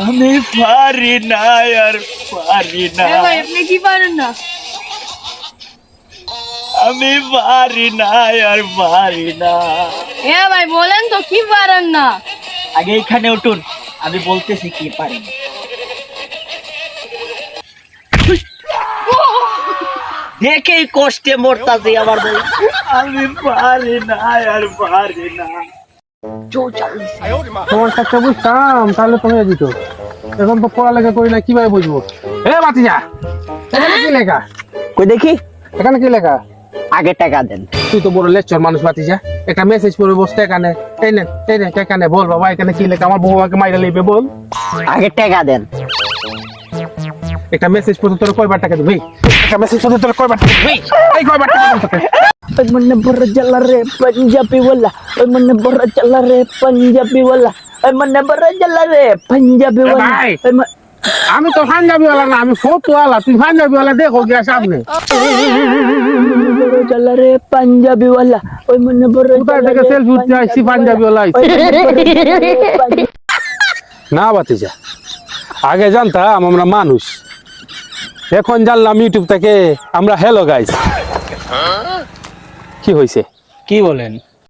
আমি পারি না আর পারি না। ভাই আপনি কি পারেন না? আমি পারি না আর পারি না। ভাই বলেন তো কি পারেন না? আগে এখানে উঠুন, আমি বলতেছি কি পারি না। দেখেই কষ্টে মরতাছি আবার বল আমি পারি না আর পারি না। তোমার কাছে বুঝতাম তাহলে তুমি দিত। এখন তো পড়ালেখা করি না, কিভাবে বুঝবো? এ বাতিজা, এখানে কি লেখা? কই দেখি, এখানে কি লেখা? আগে টাকা দেন। তুই তো বড় লেকচার মানুষ বাতিজা, একটা মেসেজ পড়ে বসতে এখানে। এই নে এখানে বল বাবা, এখানে কি লেখা? আমার বউ আমাকে মাইরা লিখবে, বল। আগে টাকা দেন। একটা মেসেজ পড়তে তোর কয়বার টাকা দিবি? একটা মেসেজ পড়তে তোর কয়বার টাকা দিবি? এই কয়বার টাকা দিবি তোকে? ওই মনে বড় জ্বালা রে পাঞ্জাবি ওয়ালা, ওই মনে বড় জ্বালা রে পাঞ্জাবি ওয়ালা, ওই মনে বড় জ্বালা রে পাঞ্জাবি ওয়ালা। ভাই, আমি তো পাঞ্জাবিওয়ালা না, আমি ফতুওয়ালা। তুই পাঞ্জাবিওয়ালা দেখো গিয়া সামনে। বড় জ্বালা রে পাঞ্জাবি ওয়ালা, ওই মনে বড় কোথায় থেকে সেলফি উঠতে আসছি পাঞ্জাবিওয়ালা আইছি। না বাতিজা, আগে জানতাম আমরা মানুষ, এখন জানলাম ইউটিউব থেকে আমরা হ্যালো গাইস। কি হয়েছে? কি বলেন?